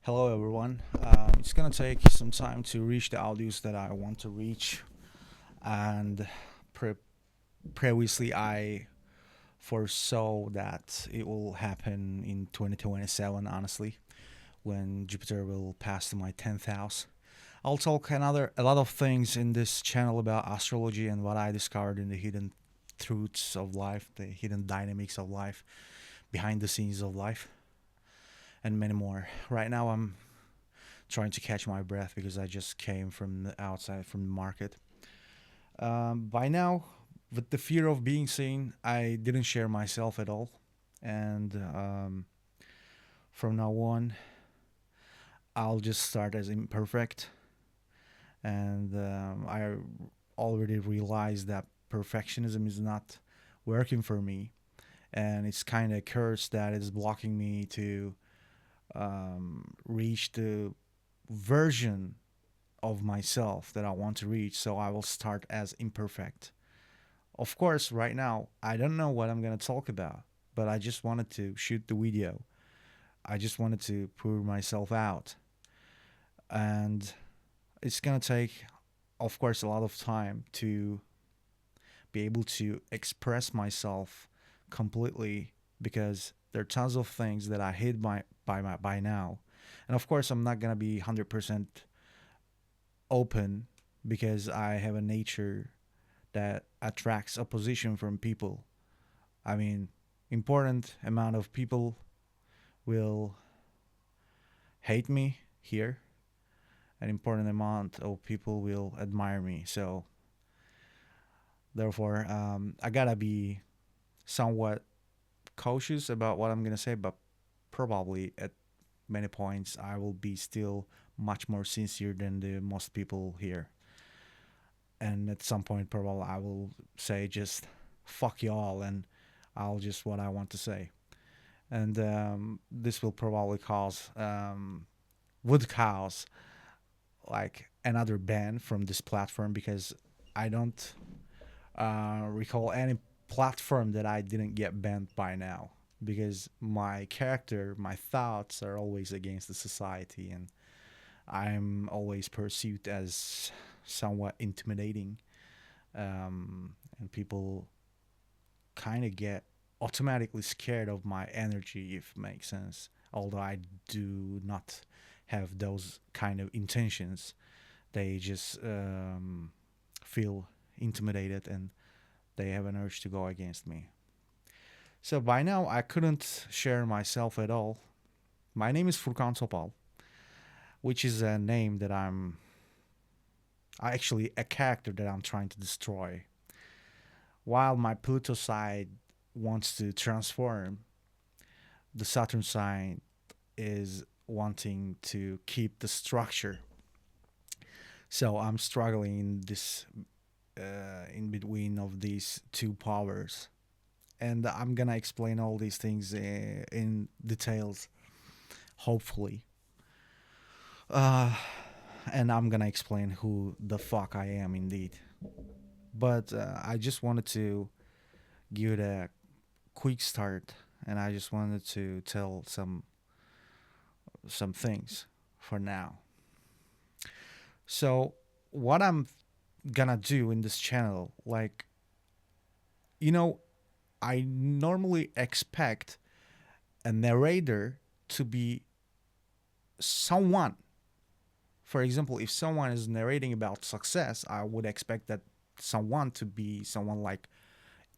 Hello, everyone. It's gonna take some time to reach the audience that I want to reach, and pre- previously I foresaw that it will happen in 2027. Honestly, when Jupiter will pass to my 10th house, I'll talk a lot of things in this channel about astrology and what I discovered in the hidden truths of life, the hidden dynamics of life, behind the scenes of life, and many more. Right now, I'm trying to catch my breath because I just came from the outside from the market. By now, with the fear of being seen, I didn't share myself at all. And from now on, I'll just start as imperfect. And I already realized that perfectionism is not working for me. And it's kind of a curse that is blocking me to reach the version of myself that I want to reach, so I will start as imperfect. Of course, right now, I don't know what I'm going to talk about, but I just wanted to shoot the video. I just wanted to pour myself out. And it's going to take, of course, a lot of time to be able to express myself completely because there are tons of things that I hid by now. And of course, I'm not going to be 100% open because I have a nature that attracts opposition from people. I mean, important amount of people will hate me here. An important amount of people will admire me. So therefore, I gotta be somewhat cautious about what I'm gonna say, but probably at many points I will be still much more sincere than the most people here. And at some point, probably I will say just fuck y'all and I'll just what I want to say. And this will probably would cause like another ban from this platform because I don't recall any platform that I didn't get banned by now because my character, my thoughts are always against the society and I'm always perceived as somewhat intimidating, and people kind of get automatically scared of my energy, if it makes sense. Although I do not have those kind of intentions, they just feel intimidated and they have an urge to go against me. So by now, I couldn't share myself at all. My name is Furkan Topal, which is a name that actually a character that I'm trying to destroy. While my Pluto side wants to transform, the Saturn side is wanting to keep the structure. So I'm struggling in this in between of these two powers, and I'm gonna explain all these things in details, hopefully. Uh, and I'm gonna explain who the fuck I am indeed. But I just wanted to give it a quick start, and I just wanted to tell some things for now. So what I'm gonna do in this channel, like you know, I normally expect a narrator to be someone. For example, if someone is narrating about success, I would expect that someone to be someone like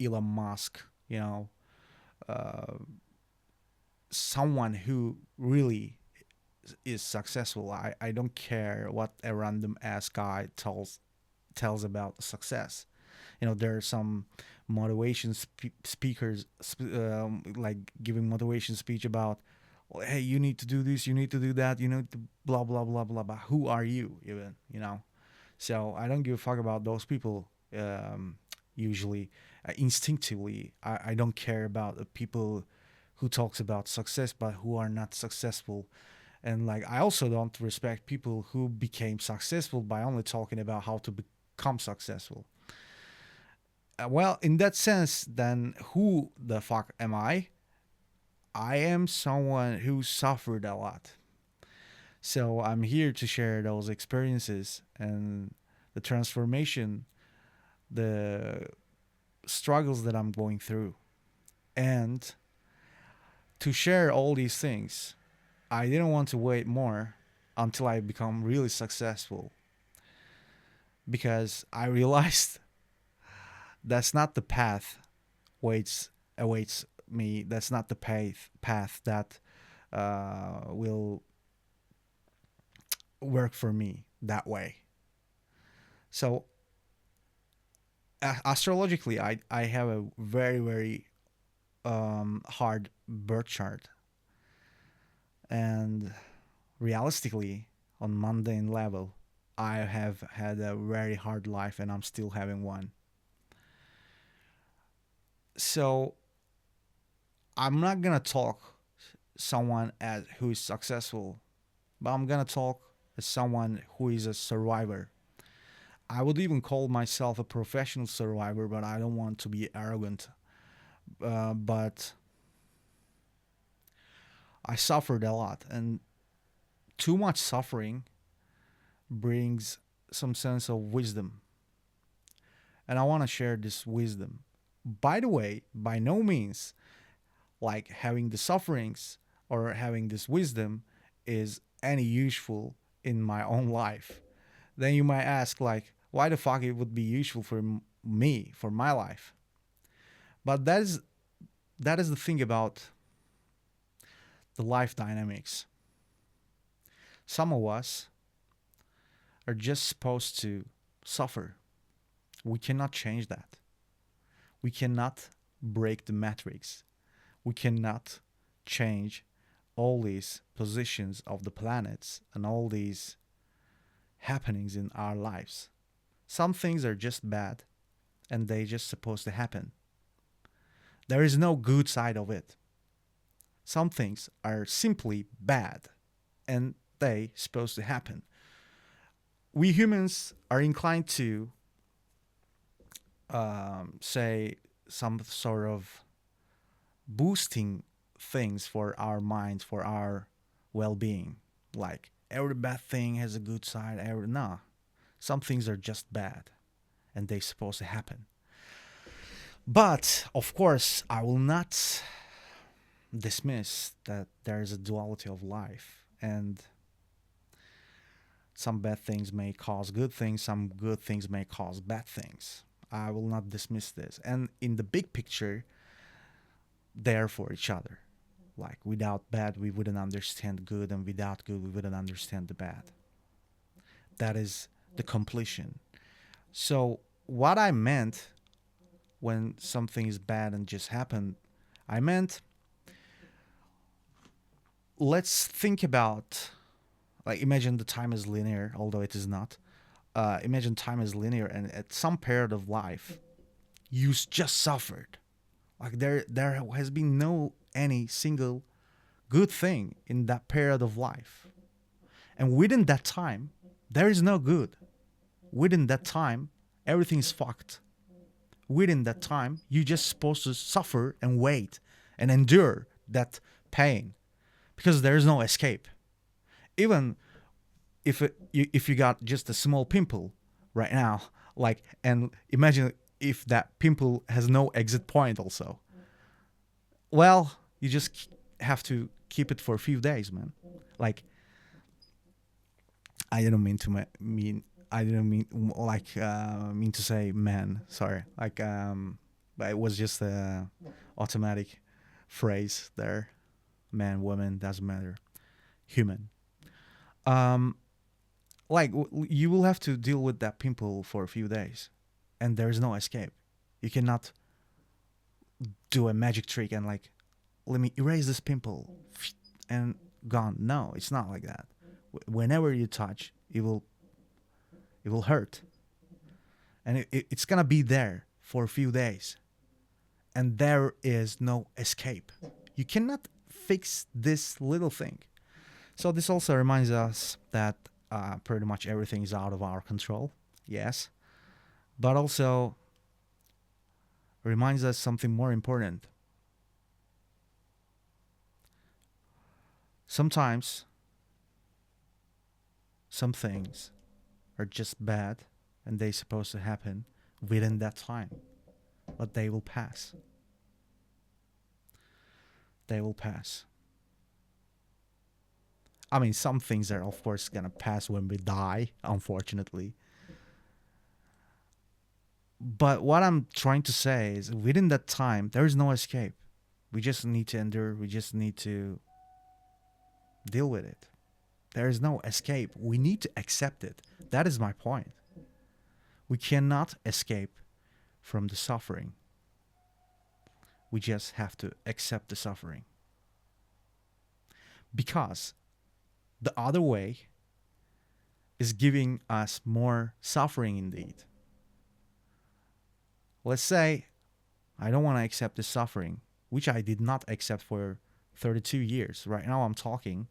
Elon Musk, uh, someone who really is successful. I don't care what a random ass guy tells about success. There are some motivation speakers like giving motivation speech about, well, hey, you need to do this, you need to do that, you need to blah blah blah blah blah. Who are you even? So I don't give a fuck about those people. Usually, instinctively, I don't care about the people who talks about success but who are not successful. And like I also don't respect people who became successful by only talking about how to become successful. Well, in that sense, then who the fuck am I? I am someone who suffered a lot. So I'm here to share those experiences and the transformation, the struggles that I'm going through. And to share all these things, I didn't want to wait more until I become really successful, because I realized that's not the path waits awaits me. That's not the path that will work for me that way. So astrologically, I have a very hard birth chart, and realistically, on mundane level, I have had a very hard life, and I'm still having one. So I'm not gonna talk someone as who is successful, but I'm gonna talk as someone who is a survivor. I would even call myself a professional survivor, but I don't want to be arrogant. But I suffered a lot, and too much suffering brings some sense of wisdom. And I want to share this wisdom. By the way, by no means like having the sufferings or having this wisdom is any useful in my own life. Then you might ask, like, why the fuck it would be useful for me, for my life? But that is the thing about the life dynamics. Some of us are just supposed to suffer. We cannot change that. We cannot break the matrix. We cannot change all these positions of the planets and all these happenings in our lives. Some things are just bad and they just supposed to happen. There is no good side of it. Some things are simply bad and they supposed to happen. We humans are inclined to say some sort of boosting things for our minds, for our well-being. Like every bad thing has a good side. Every nah, some things are just bad, and they're supposed to happen. But of course, I will not dismiss that there is a duality of life, and some bad things may cause good things. Some good things may cause bad things. I will not dismiss this. And in the big picture, they're for each other. Like without bad, we wouldn't understand good, and without good, we wouldn't understand the bad. That is the completion. So, what I meant when something is bad and just happened, I meant let's think about, like, imagine the time is linear, although it is not. Imagine time is linear, and at some period of life, you just suffered. Like there has been no any single good thing in that period of life. And within that time, there is no good. Within that time, everything's fucked. Within that time, you're just supposed to suffer and wait and endure that pain because there is no escape. Even if you got just a small pimple right now, like, and imagine if that pimple has no exit point also. Well, you just have to keep it for a few days, man. Like, I didn't mean to mean I didn't mean like mean to say man. Sorry, like but it was just a automatic phrase there. Man, woman, doesn't matter. Human. Um, like you will have to deal with that pimple for a few days, and there is no escape. You cannot do a magic trick and like, let me erase this pimple and gone. No, it's not like that. Whenever you touch, it will hurt, and it's gonna be there for a few days, and there is no escape. You cannot fix this little thing. So this also reminds us that pretty much everything is out of our control. Yes, but also reminds us something more important. Sometimes some things are just bad and they're supposed to happen within that time, but they will pass. They will pass. I mean, some things are, of course, gonna pass when we die, unfortunately. But what I'm trying to say is within that time, there is no escape. We just need to endure. We just need to deal with it. There is no escape. We need to accept it. That is my point. We cannot escape from the suffering. We just have to accept the suffering. Because the other way is giving us more suffering indeed. Let's say I don't want to accept the suffering, which I did not accept for 32 years. Right now I'm talking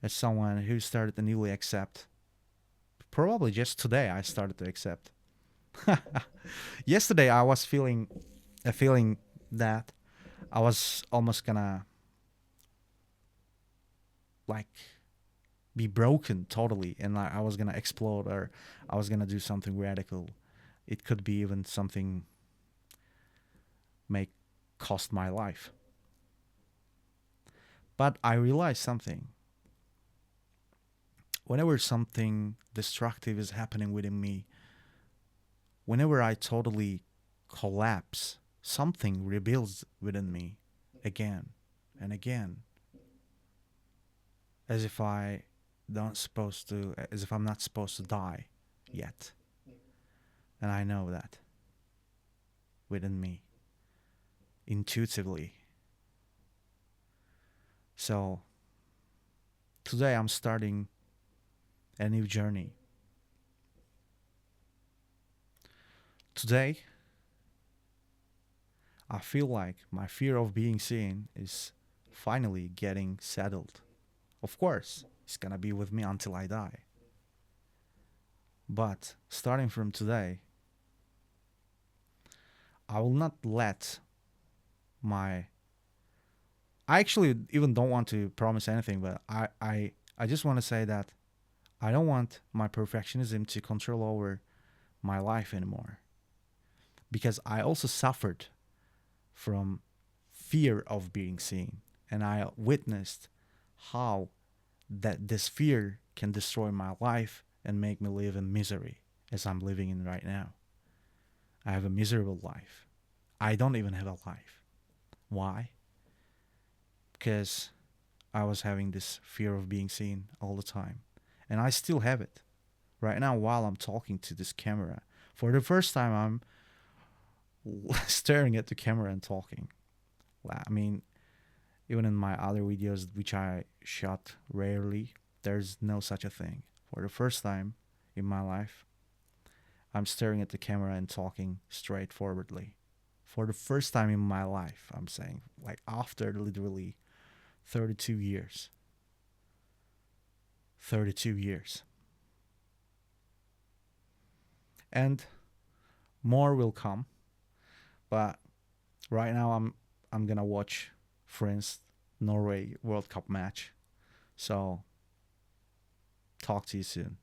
as someone who started to newly accept. Probably just today I started to accept. Yesterday I was feeling a feeling that I was almost gonna like be broken totally, and I was gonna explode, or I was gonna do something radical. It could be even something may cost my life. But I realized something. Whenever something destructive is happening within me, whenever I totally collapse, something rebuilds within me again and again, as if as if I'm not supposed to die yet. And I know that within me, intuitively. So today I'm starting a new journey. Today, I feel like my fear of being seen is finally getting settled. Of course, it's gonna be with me until I die. But starting from today, I will not let my. I actually even don't want to promise anything, but I just want to say that I don't want my perfectionism to control over my life anymore. Because I also suffered from fear of being seen. And I witnessed how that this fear can destroy my life and make me live in misery as I'm living in right now. I have a miserable life. I don't even have a life. Why? Because I was having this fear of being seen all the time. And I still have it. Right now, while I'm talking to this camera, for the first time, I'm staring at the camera and talking. I mean, even in my other videos, which I shot rarely, there's no such a thing. For the first time in my life, I'm staring at the camera and talking straightforwardly. For the first time in my life, I'm saying, like after literally 32 years. 32 years. And more will come. But right now I'm gonna watch France Norway World Cup match. So talk to you soon.